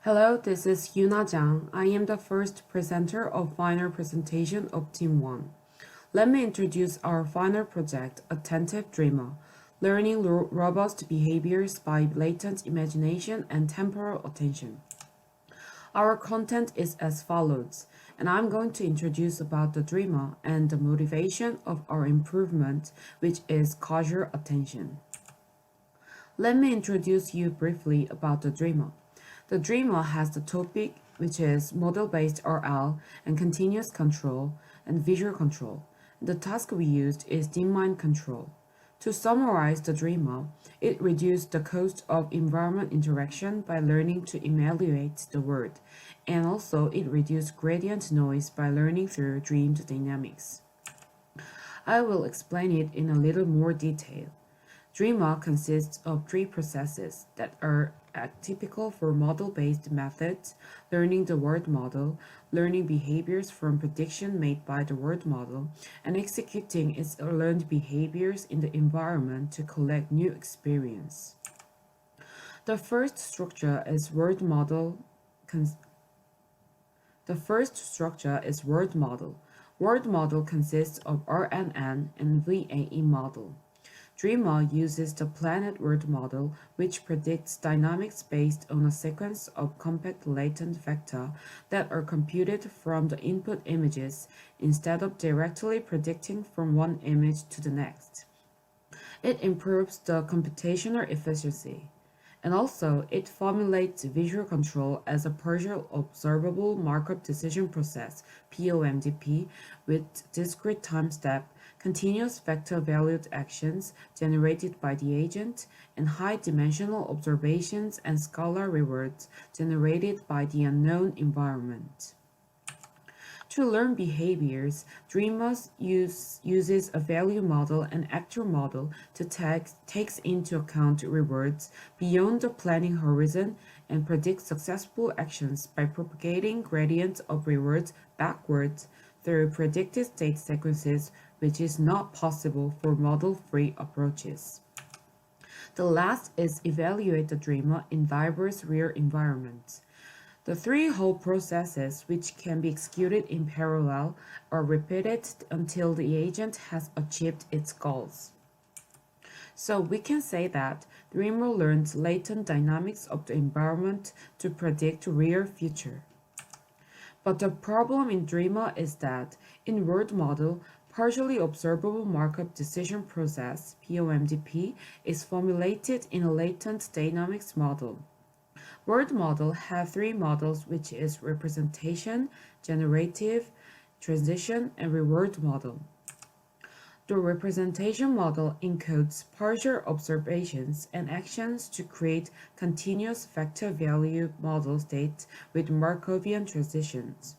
Hello, this is Yuna Jiang. I am the first presenter of final presentation of Team 1. Let me introduce our final project, Attentive Dreamer, learning robust behaviors by latent imagination and temporal attention. Our content is as follows, and I'm going to introduce about the dreamer and the motivation of our improvement, which is causal attention. Let me introduce you briefly about the dreamer. The dreamer has the topic, which is model-based RL and continuous control and visual control. The task we used is DeepMind control. To summarize the dreamer, it reduced the cost of environment interaction by learning to evaluate the world, and also it reduced gradient noise by learning through dreamed dynamics. I will explain it in a little more detail. Dreamer consists of three processes that are typical for model-based methods: learning the word model, learning behaviors from prediction made by the word model, and executing its learned behaviors in the environment to collect new experience. The first structure is word model. The first structure is word model. Word model consists of RNN and VAE model. Dreamer uses the Planet Word model, which predicts dynamics based on a sequence of compact latent vector that are computed from the input images instead of directly predicting from one image to the next. It improves the computational efficiency. And also, it formulates visual control as a partial observable markup decision process, POMDP, with discrete time step, continuous vector valued actions generated by the agent, and high dimensional observations and scalar rewards generated by the unknown environment. To learn behaviors, Dreamers uses a value model and actor model to takes into account rewards beyond the planning horizon and predicts successful actions by propagating gradients of rewards backwards through predicted state sequences, which is not possible for model-free approaches. The last is evaluate the dreamer in diverse real environments. The three whole processes, which can be executed in parallel, are repeated until the agent has achieved its goals. So we can say that Dreamer learns latent dynamics of the environment to predict real future. But the problem in Dreamer is that in word model, partially observable markup decision process, POMDP, is formulated in a latent dynamics model. Word model have three models, which is representation, generative, transition, and reward model. The representation model encodes partial observations and actions to create continuous vector value model states with Markovian transitions.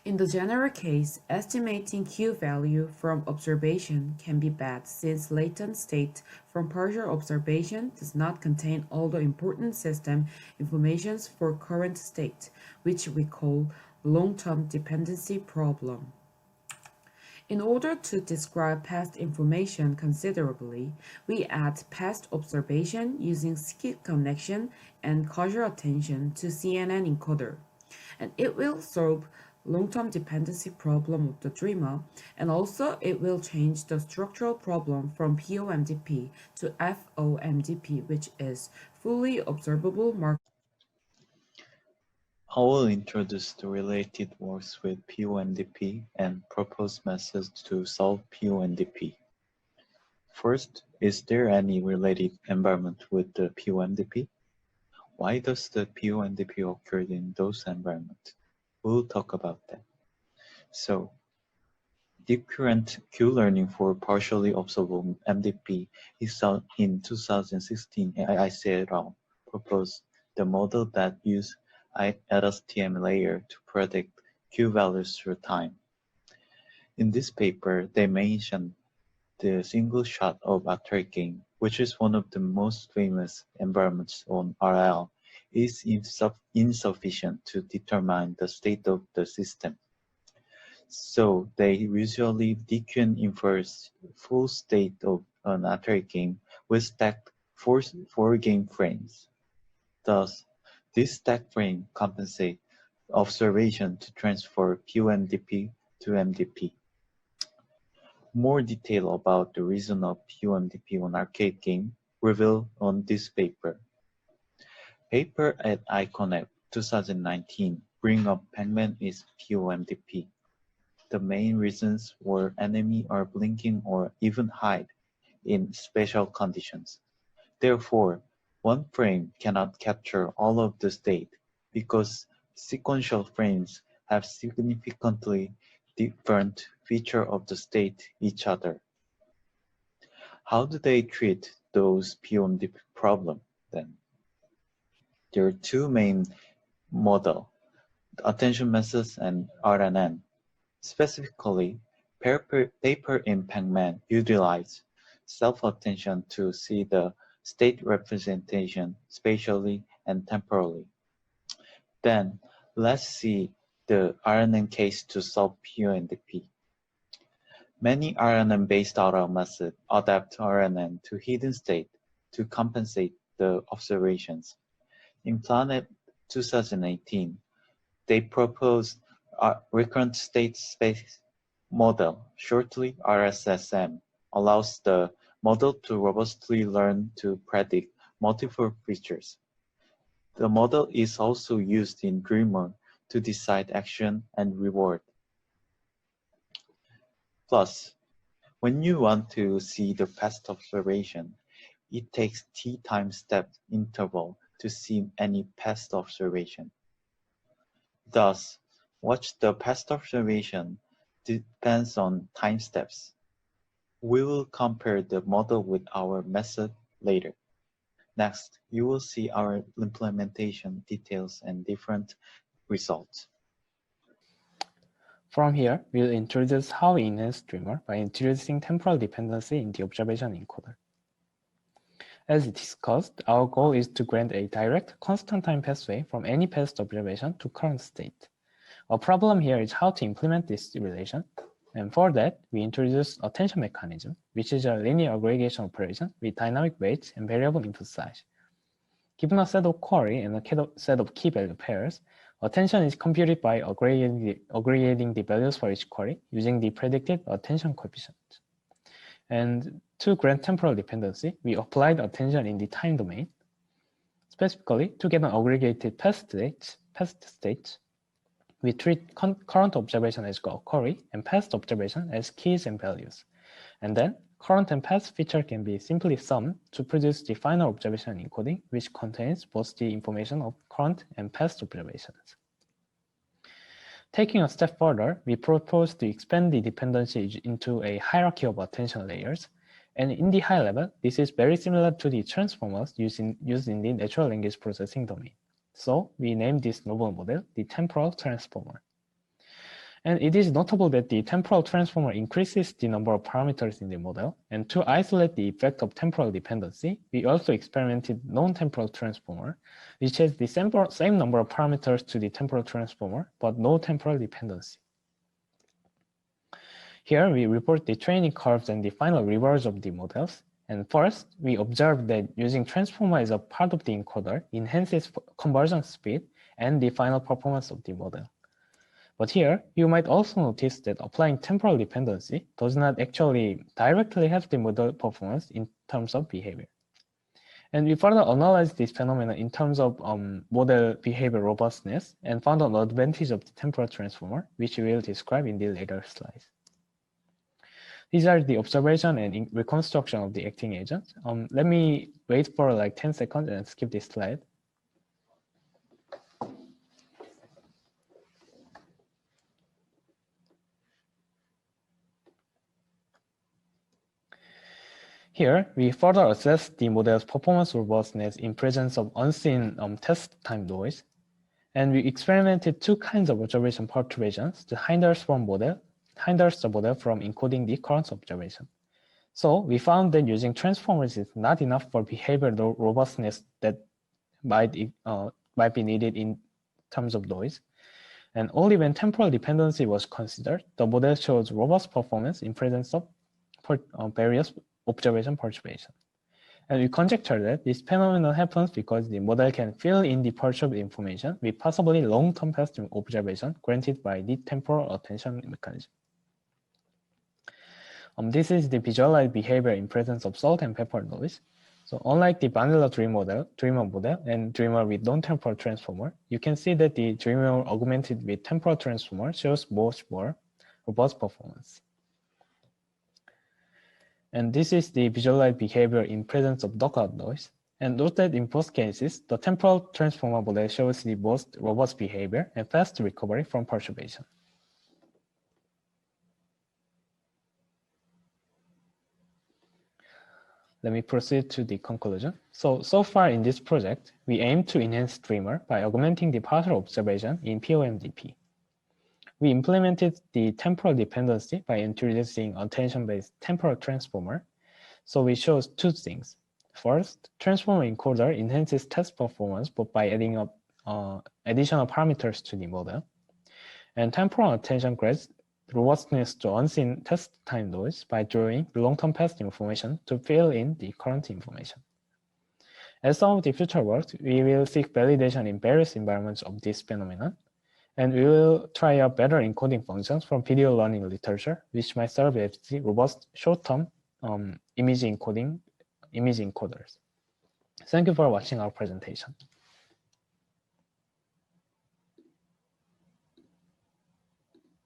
In the general case, estimating Q value from observation can be bad since latent state from partial observation does not contain all the important system informations for current state, which we call long-term dependency problem. In order to describe past information considerably, we add past observation using skip connection and causal attention to CNN encoder, and it will solve long-term dependency problem of the dreamer, and also it will change the structural problem from POMDP to FOMDP, which is fully observable mark. I will introduce the related works with POMDP and propose methods to solve POMDP. First, is there any related environment with the POMDP? Why does the POMDP occur in those environments? We'll talk about that. So, deep current Q-learning for partially observable MDP is in 2016, IC et al. Proposed the model that uses ADAS-TM layer to predict Q values through time. In this paper, they mention the single shot of Atari game, which is one of the most famous environments on RL, is insufficient to determine the state of the system. So they usually DQN infers full state of an Atari game with stacked four game frames. Thus, This stack frame compensates observation to transfer PUMDP to MDP. More detail about the reason of PUMDP on arcade game revealed on this paper. Paper at ICONEP 2019 bring up Pac-Man is PUMDP. The main reasons were enemy are blinking or even hide in special conditions. Therefore, one frame cannot capture all of the state because sequential frames have significantly different features of the state each other. How do they treat those PUMDP problem then? There are two main models, attention methods and RNN. Specifically, paper in Pac-Man utilize self-attention to see the state representation spatially and temporally. Then, let's see the RNN case to solve PUMDP. Many RNN-based auto methods adapt RNN to hidden state to compensate the observations. In Planet 2018, they proposed a recurrent state space model, shortly RSSM, allows the model to robustly learn to predict multiple features. The model is also used in Dreamer to decide action and reward. Plus, when you want to see the past observation, it takes t time step interval to see any past observation. Thus, watch the past observation depends on time steps. We will compare the model with our method later. Next, you will see our implementation details and different results. From here, we'll introduce how we enhance Dreamer by introducing temporal dependency in the observation encoder. As discussed, our goal is to grant a direct, constant time pathway from any past observation to current state. A problem here is how to implement this relation, and for that, we introduce attention mechanism, which is a linear aggregation operation with dynamic weights and variable input size. Given a set of query and a set of key value pairs, attention is computed by aggregating the values for each query using the predicted attention coefficient. And to grant temporal dependency, we applied attention in the time domain. Specifically, to get an aggregated past state, we treat current observation as query and past observation as keys and values. And then current and past feature can be simply summed to produce the final observation encoding, which contains both the information of current and past observations. Taking a step further, we propose to expand the dependency into a hierarchy of attention layers. And in the high level, this is very similar to the transformers used in the natural language processing domain. So we named this novel model the temporal transformer. And it is notable that the temporal transformer increases the number of parameters in the model. And to isolate the effect of temporal dependency, we also experimented non-temporal transformer, which has the same number of parameters to the temporal transformer, but no temporal dependency. Here we report the training curves and the final rewards of the models. And first, we observed that using transformer as a part of the encoder enhances conversion speed and the final performance of the model. But here, you might also notice that applying temporal dependency does not actually directly help the model performance in terms of behavior. And we further analyzed this phenomenon in terms of model behavior robustness and found an advantage of the temporal transformer, which we will describe in the later slides. These are the observation and reconstruction of the acting agent. Let me wait for like 10 seconds and skip this slide. Here, we further assess the model's performance robustness in presence of unseen test time noise. And we experimented two kinds of observation perturbations to hinders the model from encoding the current observation. So we found that using transformers is not enough for behavioral robustness that might be needed in terms of noise. And only when temporal dependency was considered, the model shows robust performance in presence of various observation perturbation. And we conjecture that this phenomenon happens because the model can fill in the perceived information with possibly long-term past observation granted by the temporal attention mechanism. This is the visualized behavior in presence of salt and pepper noise. So unlike the vanilla dreamer model and dreamer with non-temporal transformer, you can see that the dreamer augmented with temporal transformer shows much more robust performance. And this is the visualized behavior in presence of knockout noise. And note that in both cases, the temporal transformer model shows the most robust behavior and fast recovery from perturbation. Let me proceed to the conclusion. So far in this project, we aim to enhance Dreamer by augmenting the partial observation in POMDP. We implemented the temporal dependency by introducing attention-based temporal transformer. So we chose two things. First, transformer encoder enhances test performance but by adding up additional parameters to the model. And temporal attention grades robustness to unseen test time noise by drawing long-term past information to fill in the current information. As some of the future work, we will seek validation in various environments of this phenomenon, and we will try out better encoding functions from video learning literature, which might serve as the robust short-term image encoders. Thank you for watching our presentation.